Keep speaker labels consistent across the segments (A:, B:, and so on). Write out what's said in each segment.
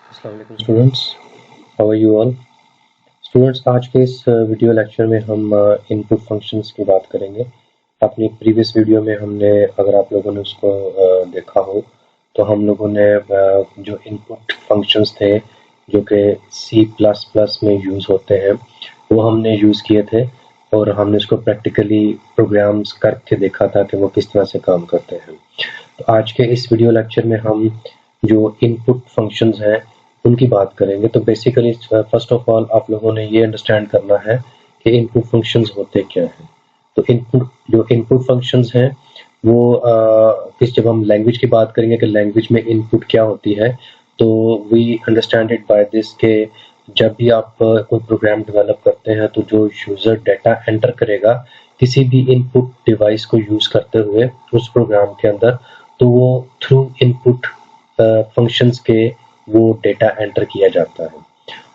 A: अस्सलाम वालेकुम students, how are you all. Students, आज के इस वीडियो लेक्चर में हम इनपुट फंक्शंस की बात करेंगे। अपनी प्रीवियस वीडियो में हमने, अगर आप लोगों ने उसको देखा हो, तो हम लोगों ने जो इनपुट फंक्शंस थे जो कि C++ में यूज़ होते हैं वो हमने यूज़ किए थे और हमने उसको प्रैक्टिकली प्रोग्राम्स करके देखा था कि वो किस तरह से काम करते हैं। तो आज के इस वीडियो लेक्चर में हम जो इनपुट फंक्शंस हैं उनकी बात करेंगे। तो बेसिकली फर्स्ट ऑफ ऑल आप लोगों ने ये अंडरस्टैंड करना है कि इनपुट फंक्शंस होते क्या हैं। तो इनपुट फंक्शंस हैं वो जब हम लैंग्वेज की बात करेंगे कि लैंग्वेज में इनपुट क्या होती है, तो we understand it by this के जब भी आप कोई प्रोग्राम डेवलप करते हैं तो जो यूज़र डाटा एंटर करेगा किसी भी इनपुट डिवाइस को यूज़ करते हुए उस प्रोग्राम के अंदर, तो वो थ्रू इनपुट फंक्शंस के वो डेटा एंटर किया जाता है।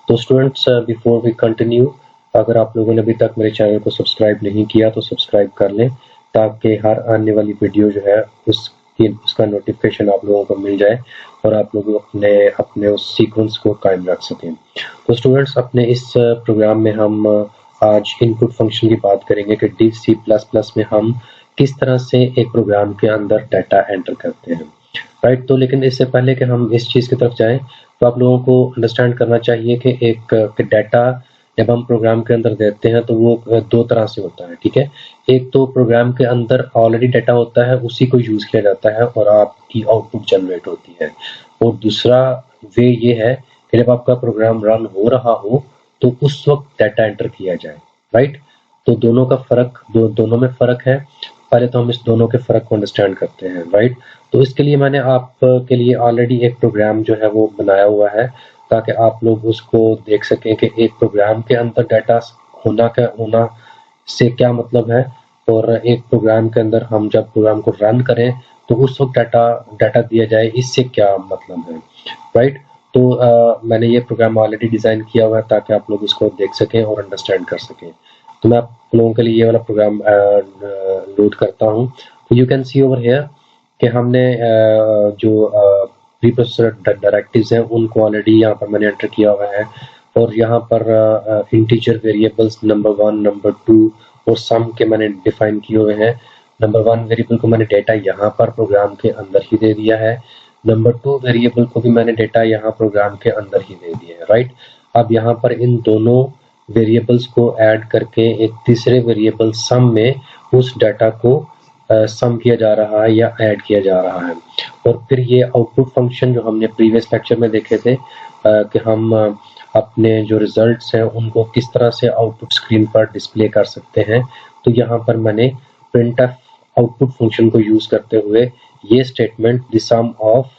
A: तो स्टूडेंट्स, बिफोर वी कंटिन्यू, अगर आप लोगों ने अभी तक मेरे चैनल को सब्सक्राइब नहीं किया तो सब्सक्राइब कर लें ताकि हर आने वाली वीडियो जो है उसका नोटिफिकेशन आप लोगों को मिल जाए और आप लोग अपने अपने उस सीक्वेंस को कायम रख सकें। तो स्टूडेंट्स, अपने इस प्रोग्राम में हम आज इनपुट फंक्शन की बात करेंगे कि C++ में हम किस तरह से एक प्रोग्राम के अंदर डाटा एंटर करते हैं, राइट। तो लेकिन इससे पहले कि हम इस चीज़ की तरफ जाएं तो आप लोगों को अंडरस्टैंड करना चाहिए कि एक डाटा जब हम प्रोग्राम के अंदर देते हैं तो वो दो तरह से होता है, ठीक है। एक तो प्रोग्राम के अंदर ऑलरेडी डाटा होता है, उसी को यूज़ किया जाता है और आपकी आउटपुट जनरेट होती है। और दूसरा वे ये है कि जब आपका प्रोग्राम रन हो रहा हो तो उस वक्त डाटा एंटर किया जाए, राइट। तो दोनों का फ़र्क, दोनों में फ़र्क है। पहले तो हम इस दोनों के फ़र्क को अंडरस्टैंड करते हैं, राइट। तो इसके लिए मैंने आपके लिए ऑलरेडी एक प्रोग्राम जो है वो बनाया हुआ है ताकि आप लोग उसको देख सकें कि एक प्रोग्राम के अंदर डाटा होना से क्या मतलब है, और एक प्रोग्राम के अंदर हम जब प्रोग्राम को रन करें तो उस वक्त डाटा दिया जाए, इससे क्या मतलब है, राइट। तो मैंने ये प्रोग्राम ऑलरेडी डिज़ाइन किया हुआ है ताकि आप लोग इसको देख सकें और अंडरस्टैंड कर सकें। तो मैं आप लोगों के लिए ये वाला प्रोग्राम लोड करता हूँ। तो you can see over here कि हमने जो प्री प्रोसेसर डायरेक्टिव्स हैं उनको ऑलरेडी यहाँ पर मैंने एंटर किया हुआ है और यहाँ पर इंटीजर वेरिएबल्स नंबर 1, नंबर 2 और सम के मैंने डिफाइन किए हुए हैं। नंबर 1 वेरिएबल को मैंने डेटा यहाँ पर प्रोग्राम के अंदर ही दे दिया है। नंबर 2 वेरिएबल को भी मैंने डेटा यहाँ प्रोग्राम के अंदर ही दे दिया है, राइट। अब यहाँ पर इन दोनों वेरिएबल्स को ऐड करके एक तीसरे वेरिएबल सम में उस डाटा को सम किया जा रहा है या ऐड किया जा रहा है। और फिर ये आउटपुट फंक्शन जो हमने प्रीवियस लेक्चर में देखे थे कि हम अपने जो रिजल्ट्स हैं उनको किस तरह से आउटपुट स्क्रीन पर डिस्प्ले कर सकते हैं। तो यहाँ पर मैंने printf आउटपुट फंक्शन को यूज करते हुए ये स्टेटमेंट द सम ऑफ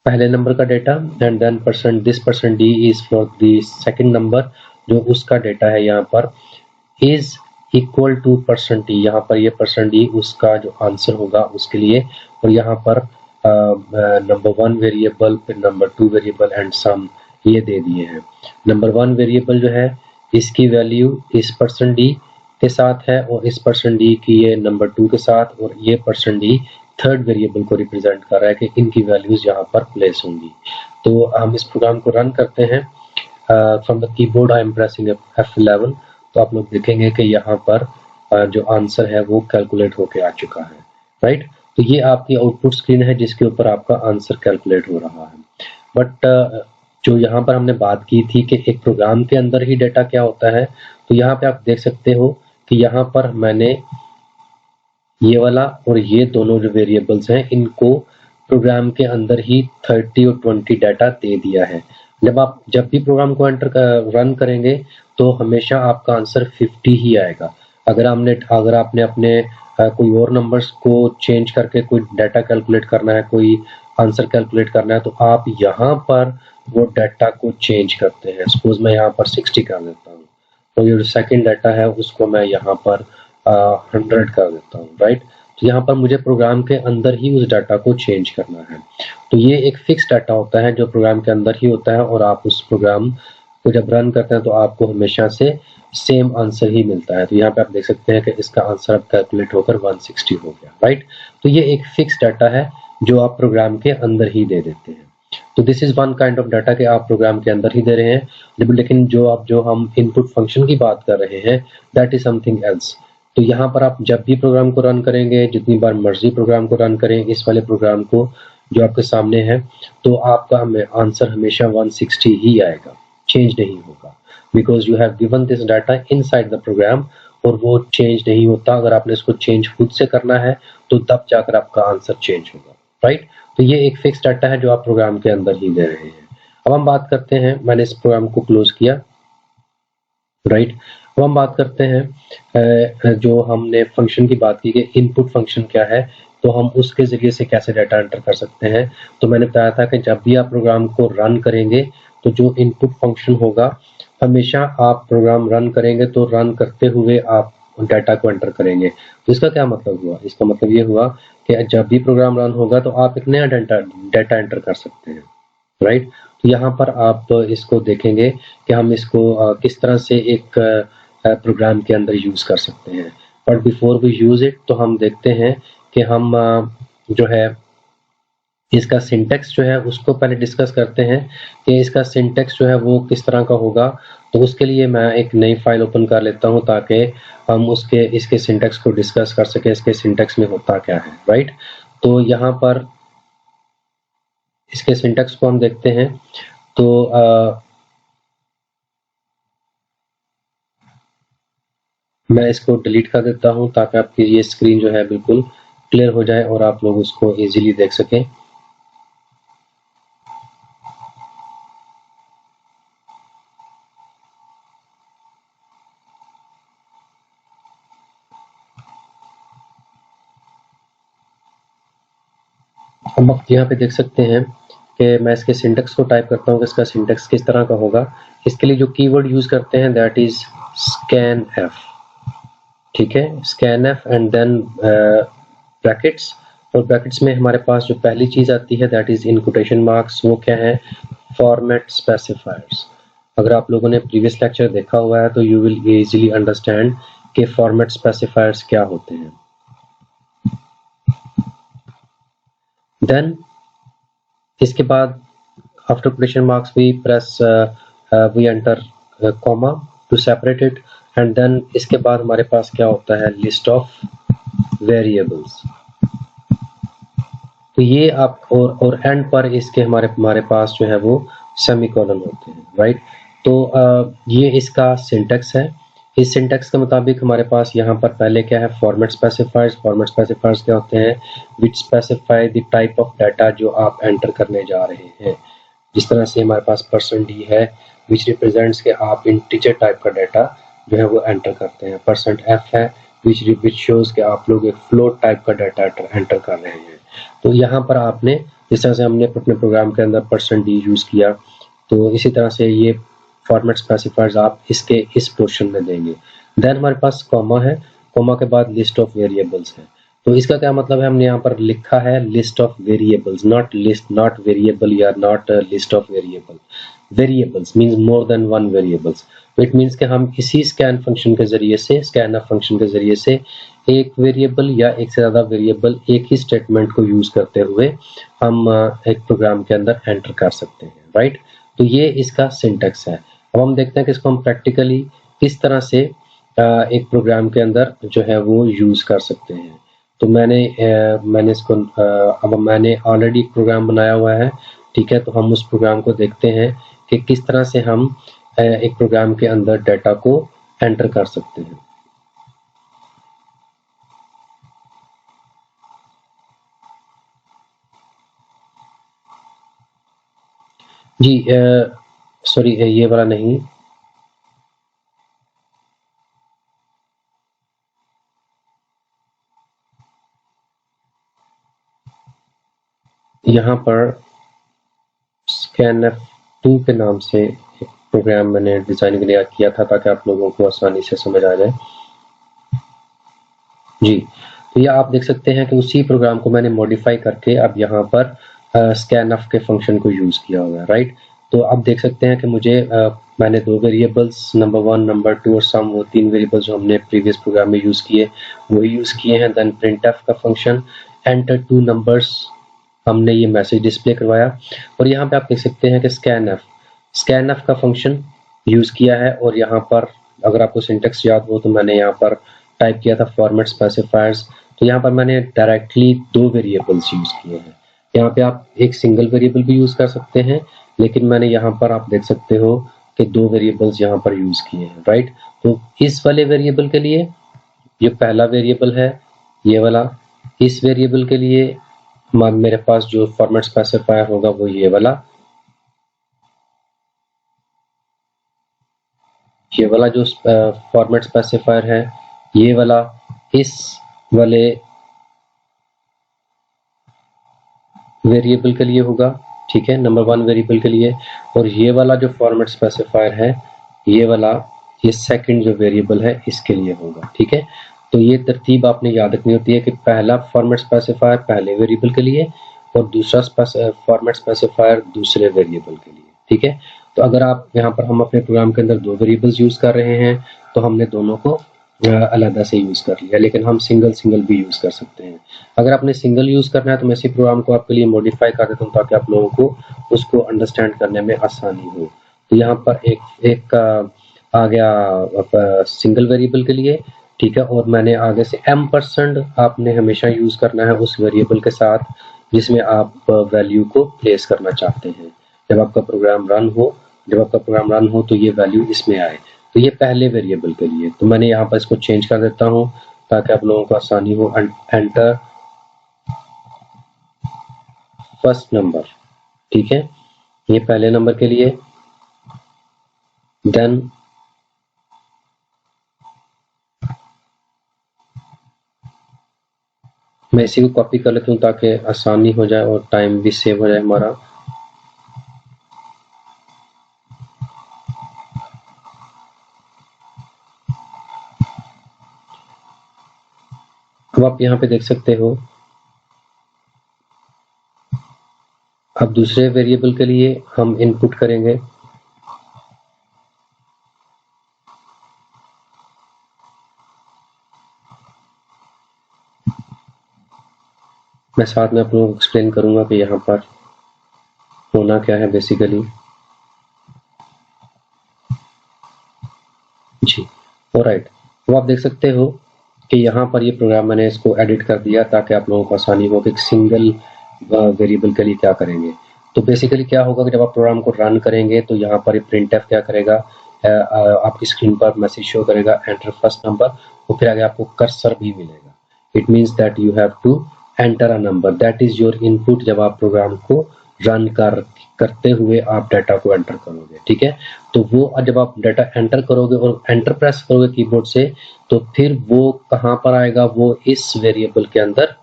A: पहले नंबर का data and then %d is for the second number, जो उसका डेटा है यहाँ पर इज इक्वल टू %d। यहाँ पर ये %d उसका जो आंसर होगा उसके लिए, और यहाँ पर नंबर 1 वेरिएबल, फिर नंबर 2 वेरिएबल एंड सम ये दे दिए हैं। नंबर 1 वेरिएबल जो है इसकी वैल्यू इस %d के साथ है और इस %d की ये नंबर 2 के साथ, और ये %d थर्ड वेरिएबल को रिप्रेजेंट कर रहा है कि इनकी वैल्यूज यहाँ पर प्लेस होंगी। तो हम इस प्रोग्राम को रन करते हैं। From the keyboard I am pressing F11। तो आप लोग देखेंगे कि यहाँ पर जो आंसर है वो कैलकुलेट होके आ चुका है, राइट। तो ये आपकी आउटपुट स्क्रीन है जिसके ऊपर आपका आंसर कैलकुलेट हो रहा है। बट जो यहाँ पर हमने बात की थी कि एक प्रोग्राम के अंदर ही डाटा क्या होता है, तो यहाँ पे आप देख सकते हो कि यहाँ पर मैंने ये वाला और ये दोनों जो वेरिएबल्स हैं इनको प्रोग्राम के अंदर ही 30 और 20 डाटा दे दिया है। जब भी प्रोग्राम को रन करेंगे तो हमेशा आपका आंसर 50 ही आएगा। अगर आपने अपने कोई और नंबर्स को चेंज करके कोई डाटा कैलकुलेट करना है, कोई आंसर कैलकुलेट करना है, तो आप यहाँ पर वो डाटा को चेंज करते हैं। सपोज मैं यहाँ पर 60 कर देता हूँ, तो ये जो सेकंड डाटा है उसको मैं यहाँ पर 100 कर देता हूँ, राइट। तो यहाँ पर मुझे प्रोग्राम के अंदर ही उस डाटा को चेंज करना है। तो ये एक फिक्स डाटा होता है जो प्रोग्राम के अंदर ही होता है, और आप उस प्रोग्राम को जब रन करते हैं तो आपको हमेशा से सेम आंसर ही मिलता है। तो यहाँ पे आप देख सकते हैं कि इसका आंसर अब कैलकुलेट होकर 160 हो गया, राइट। तो ये एक फिक्स डाटा है जो आप प्रोग्राम के अंदर ही दे देते हैं। तो this is one kind of data कि आप प्रोग्राम के अंदर ही दे रहे हैं, लेकिन जो हम इनपुट फंक्शन की बात कर रहे हैं दैट इज समथिंग एल्स। तो यहाँ पर आप जब भी प्रोग्राम को रन करेंगे, जितनी बार मर्जी प्रोग्राम को रन करें, इस वाले प्रोग्राम को जो आपके सामने है, तो आपका आंसर हमेशा 160 ही आएगा, चेंज नहीं होगा, because you have given this data inside the program, और वो चेंज नहीं होता। अगर आपने इसको चेंज खुद से करना है तो तब जाकर आपका आंसर चेंज होगा, राइट। तो ये एक फिक्स डाटा है जो आप प्रोग्राम के अंदर ही दे रहे हैं। अब हम बात करते हैं, मैंने इस प्रोग्राम को क्लोज किया, राइट। अब हम बात करते हैं जो हमने फंक्शन की बात की कि इनपुट फंक्शन क्या है, तो हम उसके जरिए से कैसे डाटा एंटर कर सकते हैं। तो मैंने बताया था कि जब भी आप प्रोग्राम को रन करेंगे तो जो इनपुट फंक्शन होगा, हमेशा आप प्रोग्राम रन करेंगे तो रन करते हुए आप डाटा को एंटर करेंगे। तो इसका क्या मतलब हुआ? इसका मतलब ये हुआ कि जब भी प्रोग्राम रन होगा तो आप एक नया डाटा एंटर कर सकते हैं, राइट। तो यहाँ पर आप इसको देखेंगे कि हम इसको किस तरह से एक प्रोग्राम के अंदर यूज कर सकते हैं। But before we use it, तो हम देखते हैं कि हम जो है इसका सिंटेक्स जो है उसको पहले डिस्कस करते हैं कि इसका सिंटेक्स जो है वो किस तरह का होगा। तो उसके लिए मैं एक नई फाइल ओपन कर लेता हूं ताकि हम इसके सिंटेक्स को डिस्कस कर सके, इसके सिंटेक्स में होता क्या है, राइट। तो यहाँ पर इसके सिंटेक्स को हम देखते हैं। तो मैं इसको डिलीट कर देता हूं ताकि आपकी ये स्क्रीन जो है बिल्कुल क्लियर हो जाए और आप लोग उसको इजीली देख सकें। हम आप यहाँ पे देख सकते हैं कि मैं इसके सिंटेक्स को टाइप करता हूँ कि इसका सिंटेक्स किस तरह का होगा। इसके लिए जो कीवर्ड यूज करते हैं दैट इज scanf, ठीक है, scanf एंड देन ब्रैकेट्स। और ब्रैकेट्स में हमारे पास जो पहली चीज आती है that is in quotation marks, वो क्या है? Format specifiers. अगर आप लोगों ने प्रीवियस लेक्चर देखा हुआ है तो यू विल इजीली अंडरस्टैंड कि फॉर्मेट स्पेसिफायर्स क्या होते हैं। देन इसके बाद after quotation marks we press we enter comma to separate it, and then इसके बाद हमारे पास क्या होता है? List of variables. तो ये आप और एंड पर इसके हमारे पास जो है वो सेमीकोलन होते हैं, राइट। तो ये इसका सिंटेक्स है। इस सिंटेक्स के मुताबिक हमारे पास यहाँ पर पहले क्या है? Format specifiers. फॉर्मेट स्पेसिफायर्स क्या होते हैं? Which specify the type of data जो आप एंटर करने जा रहे हैं। जिस तरह से हमारे पास %d है विच रिप्रेजेंट्स के आप इंटीजर टाइप का डाटा जो है वो एंटर करते हैं। %f है विच शोज के आप लोग एक फ्लोट टाइप का डाटा एंटर कर रहे हैं। तो यहाँ पर आपने जिस तरह से हमने अपने प्रोग्राम के अंदर %d यूज किया, तो इसी तरह से ये फॉर्मेट स्पेसिफायर्स आप इसके इस पोर्शन में देंगे। देन हमारे पास कॉमा है, कॉमा के बाद लिस्ट ऑफ वेरिएबल्स है। तो इसका क्या मतलब है? हमने यहाँ पर लिखा है list of variables, not list, not variable या not list of variable. Variables means more than one variables. It means कि हम इसी स्कैन फंक्शन के जरिए से, स्कैनफ फंक्शन के जरिए से एक वेरिएबल या एक से ज्यादा वेरिएबल एक ही स्टेटमेंट को यूज करते हुए हम एक प्रोग्राम के अंदर एंटर कर सकते हैं, राइट। तो ये इसका सिंटेक्स है। अब हम देखते हैं कि इसको हम प्रैक्टिकली किस तरह से एक प्रोग्राम के अंदर जो है वो यूज कर सकते हैं। तो मैंने इसको अब मैंने ऑलरेडी एक प्रोग्राम बनाया हुआ है, ठीक है। तो हम उस प्रोग्राम को देखते हैं कि किस तरह से हम एक प्रोग्राम के अंदर डाटा को एंटर कर सकते हैं। जी सॉरी, ये वाला नहीं, यहाँ पर scanf2 के नाम से एक प्रोग्राम मैंने डिजाइन के लिए किया था ताकि आप लोगों को आसानी से समझ आ जाए। जी, तो ये आप देख सकते हैं कि उसी प्रोग्राम को मैंने मॉडिफाई करके अब यहाँ पर scanf के फंक्शन को यूज किया हुआ है, राइट। तो आप देख सकते हैं कि मुझे मैंने दो वेरिएबल्स नंबर 1 नंबर 2 और सम, वो 3 वेरिएबल्स जो हमने प्रीवियस प्रोग्राम में यूज किए वही यूज किए हैं। देन printf का फंक्शन एंटर 2 नंबर्स हमने ये मैसेज डिस्प्ले करवाया। और यहाँ पे आप देख सकते हैं कि स्कैन एफ का फंक्शन यूज किया है। और यहाँ पर अगर आपको सिंटेक्स याद हो तो मैंने यहाँ पर टाइप किया था फॉर्मेट स्पेसिफायर्स। तो यहाँ पर मैंने डायरेक्टली 2 वेरिएबल्स यूज किए हैं। यहाँ पे आप एक सिंगल वेरिएबल भी यूज कर सकते हैं, लेकिन मैंने यहाँ पर आप देख सकते हो कि 2 वेरिएबल्स यहाँ पर यूज किए हैं, राइट। तो इस वाले वेरिएबल के लिए ये पहला वेरिएबल है, ये वाला। इस वेरिएबल के लिए मेरे पास जो फॉर्मेट स्पेसिफायर होगा वो ये वाला, ये वाला जो फॉर्मेट स्पेसिफायर है ये वाला इस वाले वेरिएबल के लिए होगा, ठीक है, नंबर 1 वेरिएबल के लिए। और ये वाला जो फॉर्मेट स्पेसिफायर है ये वाला, ये सेकंड जो वेरिएबल है इसके लिए होगा, ठीक है। तो ये तरतीब आपने याद रखनी होती है कि पहला फॉर्मेट स्पेसिफायर पहले वेरिएबल के लिए और दूसरा फॉर्मेट स्पेसिफायर दूसरे वेरिएबल के लिए, ठीक है। तो अगर आप यहाँ पर हम अपने प्रोग्राम के अंदर 2 वेरिएबल्स यूज कर रहे हैं तो हमने दोनों को अलग से यूज कर लिया, लेकिन हम सिंगल भी यूज कर सकते हैं। अगर आपने सिंगल यूज करना है तो मैं इसी प्रोग्राम को आपके लिए मॉडिफाई कर देता हूँ ताकि आप लोगों को उसको अंडरस्टैंड करने में आसानी हो। तो यहाँ पर एक आ गया सिंगल वेरिएबल के लिए, ठीक है। और मैंने आगे से M% आपने हमेशा यूज करना है उस वेरिएबल के साथ जिसमें आप वैल्यू को प्लेस करना चाहते हैं। जब आपका प्रोग्राम रन हो तो ये वैल्यू इसमें आए। तो ये पहले वेरिएबल के लिए, तो मैंने यहाँ पर इसको चेंज कर देता हूँ ताकि आप लोगों को आसानी हो। एंटर फर्स्ट नंबर, ठीक है, ये पहले नंबर के लिए। देन मैं इसी को कॉपी कर लेता हूँ ताकि आसानी हो जाए और टाइम भी सेव हो जाए हमारा। अब आप यहाँ पे देख सकते हो, अब दूसरे वेरिएबल के लिए हम इनपुट करेंगे। मैं साथ में आप लोगों को एक्सप्लेन करूंगा कि यहाँ पर होना क्या है बेसिकली जी। ऑलराइट, तो आप देख सकते हो कि यहाँ पर ये प्रोग्राम मैंने इसको एडिट कर दिया ताकि आप लोगों को आसानी हो कि एक सिंगल वेरिएबल के लिए क्या करेंगे। तो बेसिकली क्या होगा कि जब आप प्रोग्राम को रन करेंगे तो यहाँ पर प्रिंटफ क्या करेगा, आपकी स्क्रीन पर मैसेज शो करेगा एंटर फर्स्ट नंबर, और फिर आगे आपको कर्सर भी मिलेगा। It means that you have to enter a number, that is your input. जब आप प्रोग्राम को रन करते हुए आप डाटा को एंटर करोगे, ठीक है। तो वो जब आप डाटा एंटर करोगे और एंटर प्रेस करोगे कीबोर्ड से, तो फिर वो कहाँ पर आएगा, वो इस वेरिएबल के अंदर,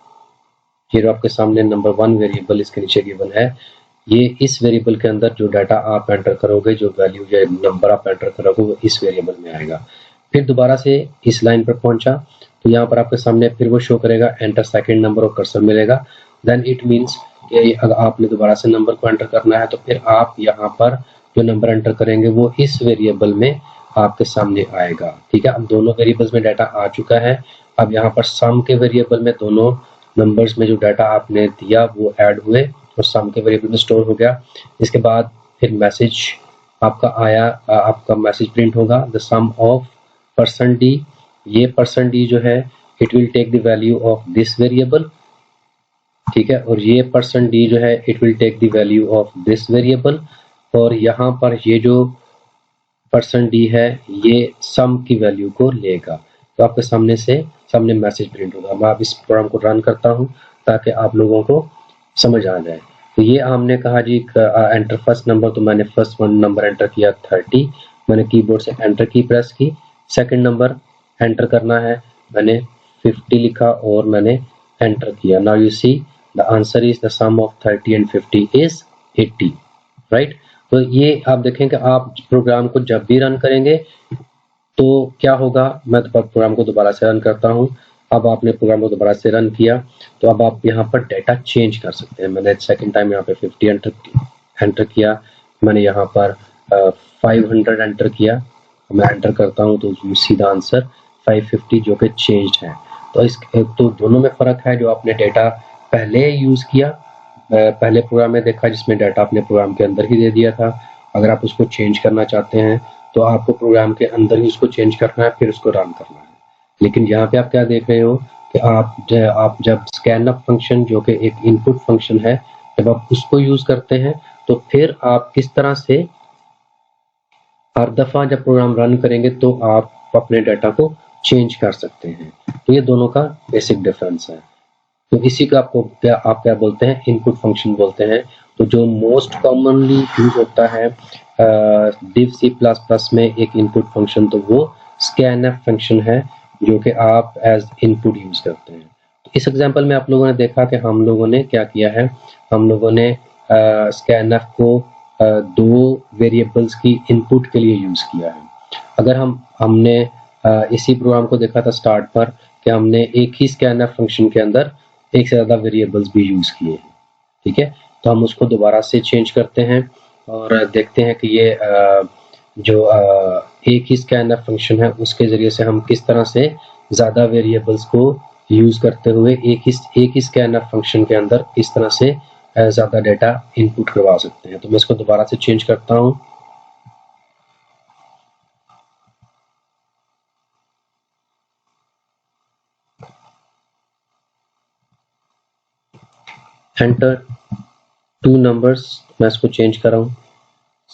A: ये आपके सामने नंबर 1 वेरिएबल इसके नीचे गिवन है, ये इस वेरिएबल के अंदर जो डाटा आप एंटर करोगे, जो वैल्यू या नंबर आप एंटर करोगे वो इस वेरिएबल में आएगा। फिर दोबारा से इस लाइन पर पहुंचा तो यहाँ पर आपके सामने फिर वो शो करेगा एंटर सेकंड नंबर और कर्सर मिलेगा। देन इट मीन्स कि अगर आपने दोबारा से नंबर को एंटर करना है तो फिर आप यहाँ पर जो नंबर एंटर करेंगे वो इस वेरिएबल में आपके सामने आएगा, ठीक है। अब दोनों वेरिएबल्स में डाटा आ चुका है। अब यहाँ पर सम के वेरिएबल में दोनों नंबर्स में जो डाटा आपने दिया वो ऐड हुए और सम के वेरिएबल में स्टोर हो गया। इसके बाद फिर मैसेज आपका आया, आपका मैसेज प्रिंट होगा द सम ऑफ %d। ये %d जो है it will take the value of this variable, ठीक है। और ये %d जो है it will take the value of this variable. और यहाँ पर ये जो %d है ये सम की वैल्यू को लेगा। तो आपके सामने मैसेज प्रिंट होगा। मैं अब इस प्रोग्राम को रन करता हूँ ताकि आप लोगों को समझ आ जाए। तो ये हमने कहा जी एंटर फर्स्ट नंबर, तो मैंने फर्स्ट नंबर एंटर किया 30, मैंने कीबोर्ड से एंटर की प्रेस की। सेकंड नंबर एंटर करना है, मैंने 50 लिखा और मैंने एंटर किया। Now you see the answer is the sum of 30 and 50 is 80, right. तो ये आप देखें कि आप प्रोग्राम को जब भी रन करेंगे तो क्या होगा। मैं तो प्रोग्राम को दोबारा से रन करता हूँ। अब आपने प्रोग्राम को दोबारा से रन किया तो अब आप यहाँ पर डाटा चेंज कर सकते हैं। मैंने सेकंड टाइम यहाँ पे 50 एंटर किया, मैंने यहाँ पर 500 एंटर किया। मैं एंटर करता हूँ तो यू सी द आंसर 550 जो कि चेंज्ड है। तो दोनों में फर्क है। जो आपने डाटा पहले यूज किया पहले प्रोग्राम में देखा जिसमें डाटा अपने प्रोग्राम के अंदर ही दे दिया था। अगर आप उसको चेंज करना चाहते हैं तो आपको प्रोग्राम के अंदर ही उसको चेंज करना है, फिर उसको रन करना है। लेकिन यहाँ पे आप क्या देख रहे हो कि आप जब स्कैनअप फंक्शन जो कि एक इनपुट फंक्शन है, जब आप उसको यूज करते हैं तो फिर आप किस तरह से हर दफा जब प्रोग्राम रन करेंगे तो आप अपने डाटा को चेंज कर सकते हैं। तो ये दोनों का बेसिक डिफरेंस है। तो इसी का आप क्या बोलते हैं, इनपुट फंक्शन बोलते हैं। तो जो मोस्ट कॉमनली यूज होता है div C++ में एक इनपुट फंक्शन, तो वो scanf फंक्शन है जो कि आप एज इनपुट यूज करते हैं। तो इस एग्जांपल में आप लोगों ने देखा कि हम लोगों ने क्या किया है, हम लोगों ने scanf को दो वेरिएबल्स की इनपुट के लिए यूज किया है। अगर हमने इसी प्रोग्राम को देखा था स्टार्ट पर कि हमने एक ही scanf फंक्शन के अंदर एक से ज्यादा वेरिएबल्स भी यूज किए हैं, ठीक है। तो हम उसको दोबारा से चेंज करते हैं और देखते हैं कि ये जो एक ही scanf फंक्शन है उसके जरिए से हम किस तरह से ज्यादा वेरिएबल्स को यूज करते हुए एक ही scanf फंक्शन के अंदर किस तरह से ज्यादा डेटा इनपुट करवा सकते हैं। तो मैं इसको दोबारा से चेंज करता हूँ। एंटर 2 नंबर्स, मैं इसको चेंज कर रहा हूँ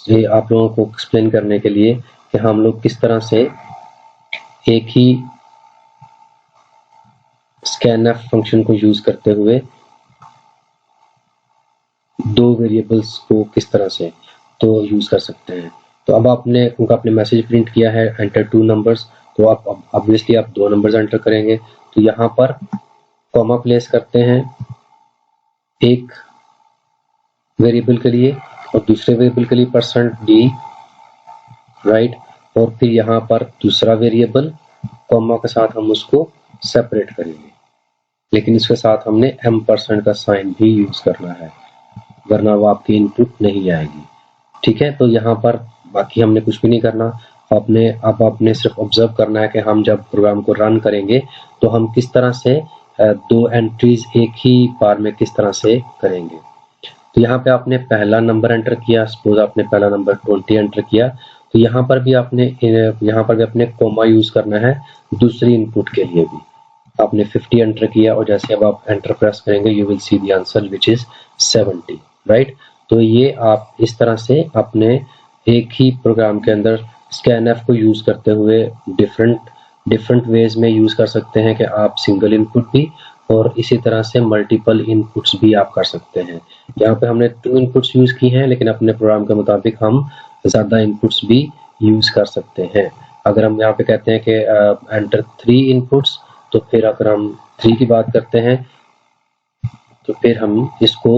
A: ये आप लोगों को एक्सप्लेन करने के लिए कि हम लोग किस तरह से एक ही scanf फंक्शन को यूज करते हुए दो वेरिएबल्स को किस तरह से तो यूज कर सकते हैं। तो अब आपने मैसेज प्रिंट किया है एंटर 2 नंबर्स, तो आप ऑब्वियसली आप 2 नंबर्स एंटर करेंगे। तो यहाँ पर कॉमा प्लेस करते हैं एक वेरिएबल के लिए और दूसरे वेरिएबल के लिए %d, राइट। और फिर यहाँ पर दूसरा वेरिएबल कॉमा के साथ हम उसको सेपरेट करेंगे, लेकिन इसके साथ हमने M% का साइन भी यूज करना है, वरना वो आपकी इनपुट नहीं आएगी, ठीक है। तो यहाँ पर बाकी हमने कुछ भी नहीं करना। आपने सिर्फ ऑब्जर्व करना है कि हम जब प्रोग्राम को रन करेंगे तो हम किस तरह से दो एंट्रीज एक ही बार में किस तरह से करेंगे। तो यहाँ पे आपने पहला नंबर एंटर किया, सपोज आपने पहला नंबर 20 एंटर किया, तो यहाँ पर भी आपने कोमा यूज करना है दूसरी इनपुट के लिए भी। आपने 50 एंटर किया और जैसे अब आप एंटर प्रेस करेंगे you will see the answer which is 70, right. तो ये आप इस तरह से अपने एक ही प्रोग्राम के अंदर scanf को यूज करते हुए डिफरेंट वेज में यूज कर सकते हैं कि आप सिंगल इनपुट भी और इसी तरह से मल्टीपल इनपुट्स भी आप कर सकते हैं। यहाँ पे हमने 2 इनपुट्स यूज की हैं, लेकिन अपने प्रोग्राम के मुताबिक हम ज्यादा इनपुट्स भी यूज कर सकते हैं। अगर हम यहाँ पे कहते हैं कि एंटर 3 इनपुट्स, तो फिर अगर हम 3 की बात करते हैं तो फिर हम इसको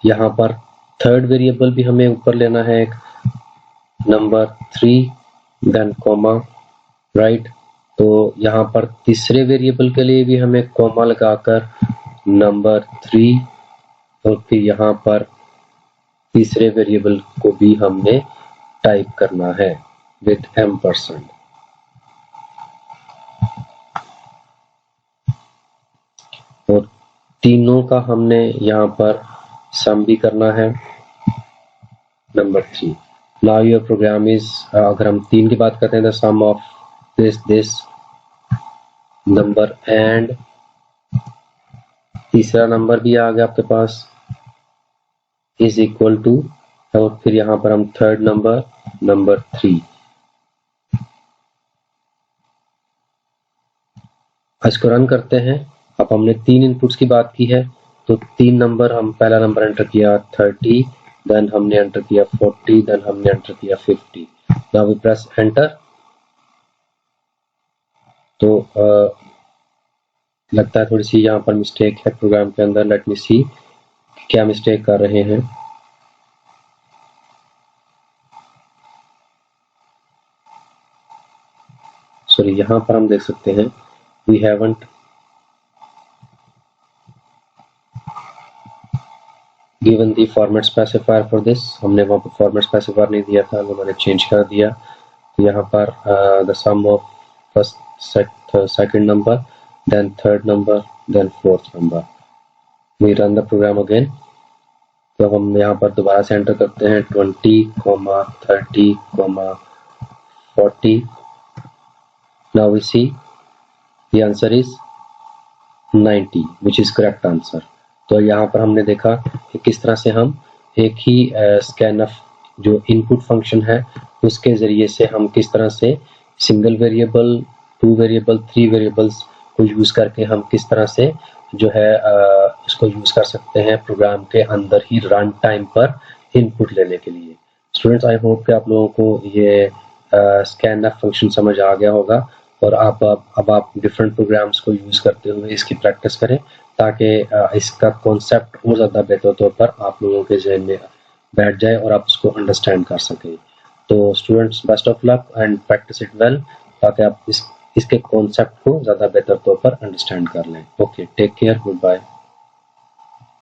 A: यहाँ पर थर्ड वेरिएबल भी हमें ऊपर लेना है, एक नंबर 3 देन कॉमा, राइट। तो यहाँ पर तीसरे वेरिएबल के लिए भी हमें कॉमा लगाकर नंबर 3 और फिर यहाँ पर तीसरे वेरिएबल को भी हमने टाइप करना है विद M%। और तीनों का हमने यहाँ पर सम भी करना है number 3। Now your program is, अगर हम 3 की बात करते हैं तो sum of this number and तीसरा नंबर भी आ गया आपके पास इज इक्वल टू, और फिर यहाँ पर हम थर्ड नंबर 3। इसको रन करते हैं। अब हमने 3 इनपुट्स की बात की है, तो 3 नंबर, हम पहला नंबर एंटर किया 30, देन हमने एंटर किया 40, देन हमने एंटर किया 50। Now we press enter. तो लगता है थोड़ी सी यहाँ पर मिस्टेक है प्रोग्राम के अंदर। लेट मी सी क्या मिस्टेक कर रहे हैं। सॉरी, यहाँ पर हम देख सकते हैं we haven't given the format specifier for this. हमने वहाँ पर फॉर्मेट स्पेसिफायर नहीं दिया था, वो मैंने चेंज कर दिया। यहाँ पर the sum of first second number, then third number, then fourth number. We run the program again. तो हम यहाँ पर दोबारा से एंटर करते हैं 20, 30, 40. Now we see the answer is 90 which is correct answer. तो यहाँ पर हमने देखा कि किस तरह से हम एक ही scanf जो इनपुट फंक्शन है उसके ज़रिए से हम किस तरह से सिंगल वेरिएबल, 2 वेरिएबल, 3 वेरिएबल्स को यूज़ करके हम किस तरह से जो है उसको यूज़ कर सकते हैं प्रोग्राम के अंदर ही रन टाइम पर इनपुट लेने के लिए। स्टूडेंट्स, आई होप कि आप लोगों को ये scanf फंक्शन समझ आ गया होगा और अब आप डिफरेंट प्रोग्राम्स को यूज़ करते हुए इसकी प्रैक्टिस करें ताकि इसका कॉन्सेप्ट और ज़्यादा बेहतर तौर पर आप लोगों के जहन में बैठ जाए और आप उसको अंडरस्टैंड कर सकें। तो students, best of luck and practice it well ताकि आप इसके कॉन्सेप्ट को ज़्यादा बेहतर तौर पर अंडरस्टैंड कर लें। Okay, take care, good bye.